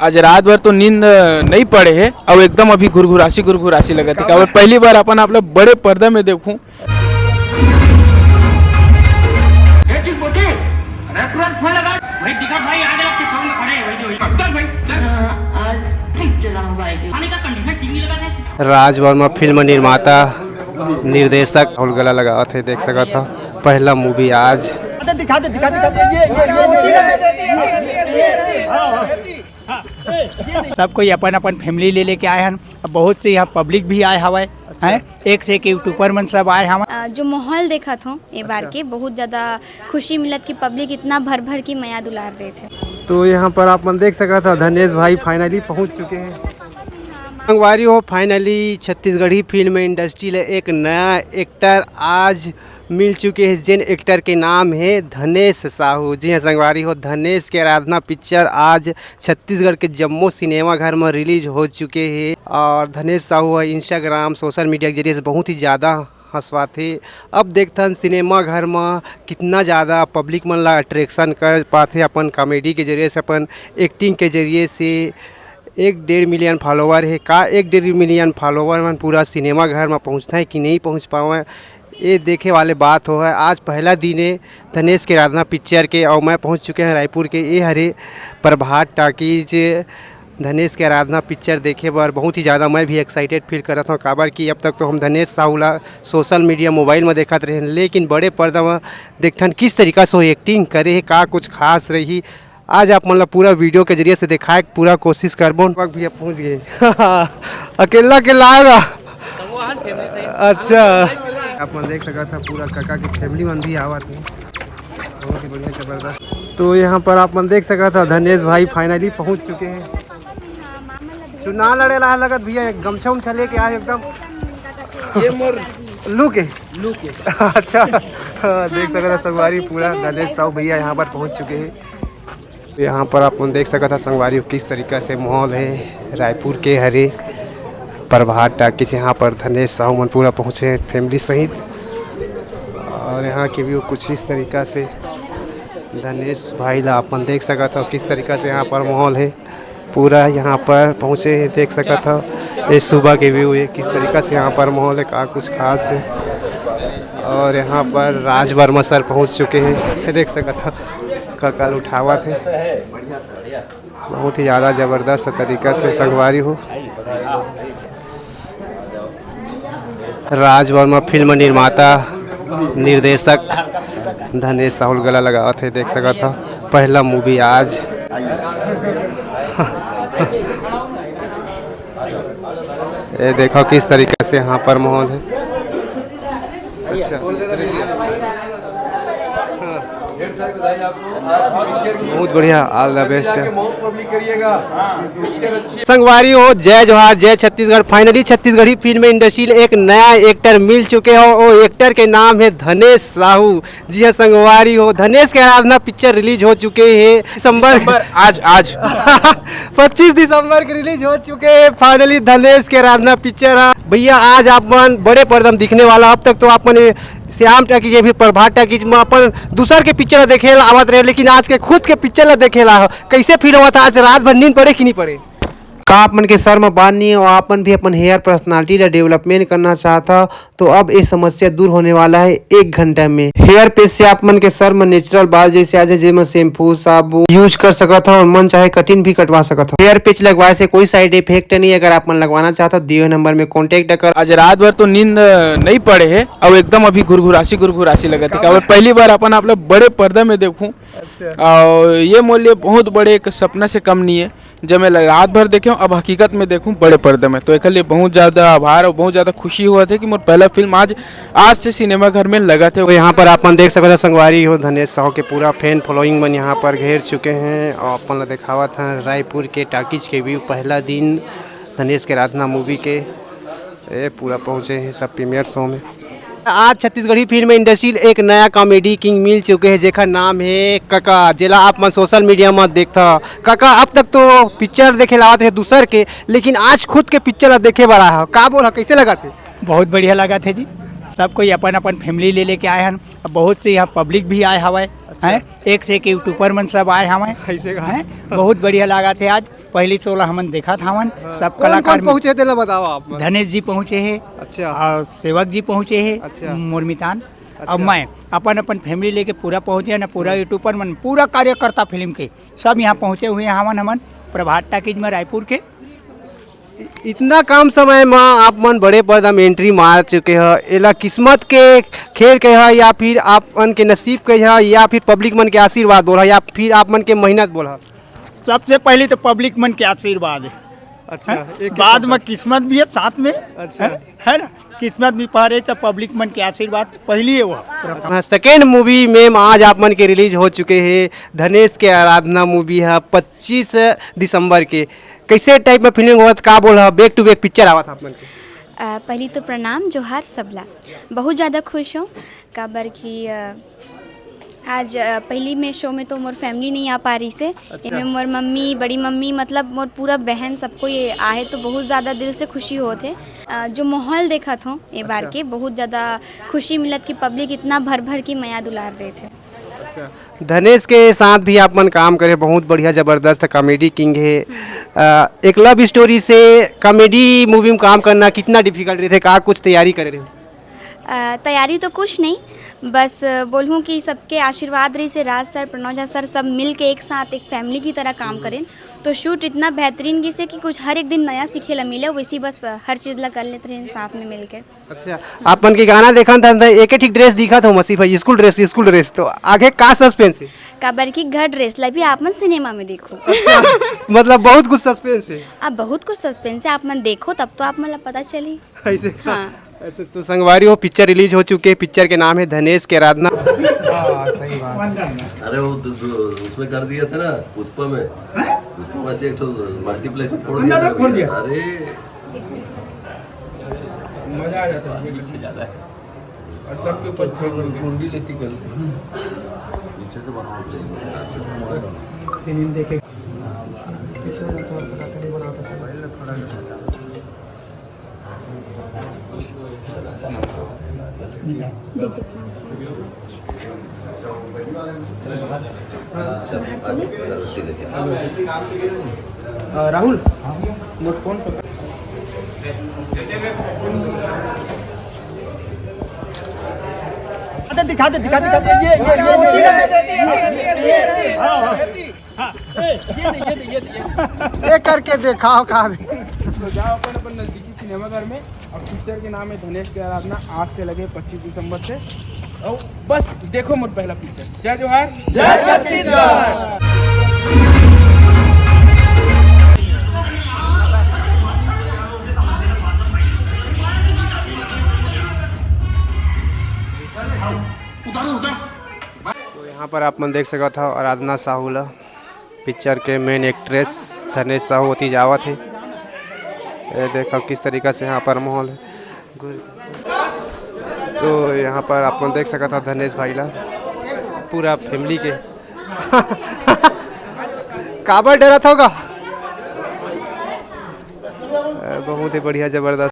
आज रात भर तो नींद नहीं पड़े है और एकदम अभी घुरघुरासी लगा थी और पहली बार अपन आप लोग बड़े पर्दा में देखूं। राज वर्मा फिल्म निर्माता निर्देशक और गला लगा थे देख सका था पहला मूवी आज सब कोई अपन अपन फैमिली ले लेके आए हैं। बहुत से यहाँ पब्लिक भी आए हवा हैं। एक से एक यूट्यूबर मन सब आए हवा। जो माहौल देखा था ये बार के बहुत ज़्यादा खुशी मिलत कि पब्लिक इतना भर भर की माया दुलार दे थे। तो यहाँ पर आप मन देख सका था धनेश भाई फाइनली पहुँच चुके हैं। संगवारी हो फाइनली छत्तीसगढ़ी फिल्म इंडस्ट्री में एक नया एक्टर आज मिल चुके हैं जिन एक्टर के नाम है धनेश साहू। जी हाँ संगवारी हो धनेश के आराधना पिक्चर आज छत्तीसगढ़ के जम्मू सिनेमा घर में रिलीज हो चुके हैं और धनेश साहू इंस्टाग्राम सोशल मीडिया के जरिए से बहुत ही ज़्यादा हंसवा थे। अब देखते सिनेमा घर में कितना ज़्यादा पब्लिक मन ला अट्रैक्शन कर पाते अपन कॉमेडी के जरिए से अपन एक्टिंग के जरिए से 1.5 मिलियन फॉलोवर है का 1.5 मिलियन फॉलोवर में पूरा सिनेमा घर में पहुँचता है कि नहीं पहुँच पाए ये देखे वाले बात हो है। आज पहला दिन है धनेश के आराधना पिक्चर के और मैं पहुंच चुके हैं रायपुर के ये हरे प्रभात टाकीज धनेश के आराधना पिक्चर देखे बार बहुत ही ज़्यादा मैं भी एक्साइटेड फील कर रहा था। काबर कि अब तक तो हम धनेश साहूला सोशल मीडिया मोबाइल में देखते रहे लेकिन बड़े पर्दा में देखते किस तरीका से एक्टिंग करे है का कुछ खास रही। आज आप मतलब पूरा वीडियो के जरिए से दिखाए पूरा कोशिश करबो वक्त भी पहुँच गए अकेला आएगा। अच्छा आप मन देख सका था पूरा काका की फैमिली मन भी आवा थी बहुत ही बढ़िया जबरदस्त। तो यहाँ पर आप मन देख सका था धनेश भाई फाइनली पहुँच चुके हैं। चुनाव लड़े ला लगत भैया गमछा उमछा लेके आए एकदम ये मोर लुक अच्छा देख सका था संगवारी पूरा धनेश साहू भैया यहाँ पर पहुँच चुके हैं। यहाँ पर आप देख सका था संगवारी किस तरीका से माहौल है रायपुर के हरे प्रभात टाकीज। यहाँ पर धनेश साहू मन पूरा पहुँचे हैं फैमिली सहित और यहाँ की व्यू कुछ इस तरीका से धनेश भाई ला अपन देख सका था किस तरीका से यहाँ पर माहौल है पूरा यहाँ पर पहुँचे हैं देख सका था ये सुबह के व्यू है किस तरीका से यहाँ पर माहौल है का कुछ खास है। और यहाँ पर राज वर्मा सर पहुँच चुके हैं देख सका था कल उठावा थे बहुत ही ज़्यादा ज़बरदस्त तरीका से संगवारी हो। राज वर्मा फिल्म निर्माता निर्देशक धनेश साहू गला लगा थे देख सका था पहला मूवी आज ये देखो किस तरीके से यहाँ पर माहौल है। अच्छा बहुत बढ़िया ऑल द बेस्ट संगवारी हो जय जोहार जय Chhattisgarh. Finally Chhattisgarhi film industry में एक नया एक्टर मिल चुके हो और एक्टर के नाम है धनेश साहू। जी हाँ संगवारी हो धनेश के आराधना पिक्चर रिलीज हो चुके हैं दिसंबर आज 25 दिसंबर के रिलीज हो चुके हैं। फाइनली धनेश के आराधना पिक्चर है भैया आज आप बड़े पर्दा में दिखने वाला। अब तक तो आप श्याम टाकी के भी प्रभात टाकीज में अपन दूसर के पिक्चर देखे ला आवत रहे लेकिन आज के खुद के पिक्चर ला देखे ला कैसे फील हुआ था आज रात भर नींद पड़े कि नहीं पड़े का आप मन के सर में बात नहीं है और आपन भी अपन हेयर पर्सनालिटी ला डेवलपमेंट करना चाहता तो अब ये समस्या दूर होने वाला है 1 घंटा में। हेयर पेज से आप मन के सर में नेचुरल बाल जैसे आज जिसमें शैम्पू साबुन यूज कर सकता था और मन चाहे कटिंग भी कटवा सकता था। हेयर पेज लगवाए से कोई साइड इफेक्ट नहीं। अगर आप मन लगवाना चाहता दिए नंबर में कॉन्टेक्ट कर। आज रात भर तो नींद नहीं पड़े है और एकदम अभी घुरघुरासी लगा थी और पहली बार अपन आप लोग बड़े पर्दा में देखूं और ये मूल्य बहुत बड़े एक सपना से कम नहीं है जब मैं रात भर देखे अब हकीकत में देखूं बड़े पर्दे में तो एक लिए बहुत ज़्यादा आभार और बहुत ज़्यादा खुशी हुआ था कि मेरा पहला फिल्म आज से सिनेमा घर में लगा थे। तो यहाँ पर आप देख सकते संगवारी हो धनेश साहू के पूरा फैन फॉलोइंग मन यहाँ पर घेर चुके हैं और अपन दिखावा था रायपुर के टाकीज के व्यू पहला दिन धनेश के आराधना मूवी के पूरा पहुँचे हैं सब प्रीमियर शो में। आज छत्तीसगढ़ी फिल्म इंडस्ट्री एक नया कॉमेडी किंग मिल चुके हैं जेका नाम है काका जिला आप मन सोशल मीडिया में देखता काका। अब तक तो पिक्चर देखे लाते थे दूसर के लेकिन आज खुद के पिक्चर देखे बड़ा है का बोला कैसे लगा थे? बहुत बढ़िया लगा थे जी। सब कोई अपन अपन फैमिली ले लेके आए हन। बहुत से यहाँ पब्लिक भी आए हवे हैं। एक से एक यूट्यूबर मन सब आए हवे ऐसे का हैं। बहुत बढ़िया लगा थे आज। पहली 16 हमन देखा था हवन। सब कौन कलाकार कौन पहुंचे थे बताओ आप। धनेश जी पहुँचे हैं। अच्छा। और सेवक जी पहुँचे हैं। अच्छा। मुरमितान। अच्छा। अब मैं अपन अपन फैमिली लेके पूरा पहुँचे ना। पूरा यूट्यूबर मन पूरा कार्यकर्ता फिल्म के सब यहाँ पहुँचे हुए हैं हवन। हमन प्रभात टाकीज में रायपुर के। इतना कम समय में आप मन बड़े पर्दा में एंट्री मार चुके हैं। एला किस्मत के खेल के है या फिर आप मन के नसीब के है या फिर पब्लिक मन के आशीर्वाद बोला या फिर आप मन के मेहनत बोला। सबसे पहले तो पब्लिक मन के आशीर्वाद है। अच्छा। एक बाद में किस्मत भी है साथ में। अच्छा। है ना। किस्मत भी पा रही तो पब्लिक मन के आशीर्वाद पहली है वो। सेकेंड मूवी में आज आप मन के रिलीज हो चुके हैं। धनेश के आराधना मूवी है 25 दिसंबर के। कैसे टाइप में फिल्म हुआ का बोल बैक टू बैक पिक्चर आवा था आप मन के। पहली तो प्रणाम जोहार सबला। बहुत ज़्यादा खुश हूँ काबर कि आज पहली में शो में तो मोर फैमिली नहीं आ पा रही से। इनमें मोर मम्मी बड़ी मम्मी मतलब मोर पूरा बहन सबको ये आए तो बहुत ज़्यादा दिल से खुशी होते। जो माहौल देखा था ये बार के बहुत ज़्यादा खुशी मिलत कि पब्लिक इतना भर भर की माया दुलार दे थे। धनेश के साथ भी आप मन काम करे बहुत बढ़िया ज़बरदस्त कॉमेडी किंग है। एक लव स्टोरी से कॉमेडी मूवी में काम करना कितना डिफिकल्ट रहते का कुछ तैयारी करे रहे। तैयारी तो कुछ नहीं बस बोलूँ कि सबके आशीर्वाद रही से राज सर प्रणव झा सर सब मिल के एक साथ एक फैमिली की तरह काम करें तो शूट इतना बेहतरीन की से कि कुछ हर एक दिन नया सीखे ला मिले वैसी बस हर चीज़ ला कर लेते रहे साथ में मिल के। अच्छा। आप मन के गाना देखा था एक ठीक ड्रेस दिखा था मसीह भाई स्कूल ड्रेस तो आगे का सस्पेंस है काबर की घर ड्रेस ला भी आप मन सिनेमा में देखो। मतलब बहुत कुछ सस्पेंस है। आप बहुत कुछ सस्पेंस है आप मन देखो तब तो आप मन पता चली। ऐसे हाँ। ऐसे तो संगवारी हो पिक्चर रिलीज हो चुके हैं। पिक्चर के नाम है धनेश के आराधना। सही बात। अरे वो उसमें कर दिया था ना पुष्पा में से एक मल्टीप्लेक्स में फोड़ दिया था। अरे मजा आ जाता है और सबके ऊपर कुंडी लेती कर पीछे से बनाओ फिल्म देखे राहुल मोर फोन पकड़। दिखा दे ये करके दिखाओ खा दे। तो जाओ अपन नज़दीकी सिनेमाघर में और पिक्चर के नाम है धनेश के आराधना। आज से लगे 25 दिसंबर से और बस देखो मोर पहला पिक्चर। जय जोहार जय छत्तीसगढ़। तो यहाँ पर आप मन देख सका था आराधना साहू ला पिक्चर के मेन एक्ट्रेस धनेश साहू होती जावत है। ये देखो किस तरीका से यहाँ पर माहौल है। तो यहाँ पर आप देख सका था धनेश भाई ला पूरा फैमिली के काबर डरा था होगा। बहुत ही बढ़िया ज़बरदस्त।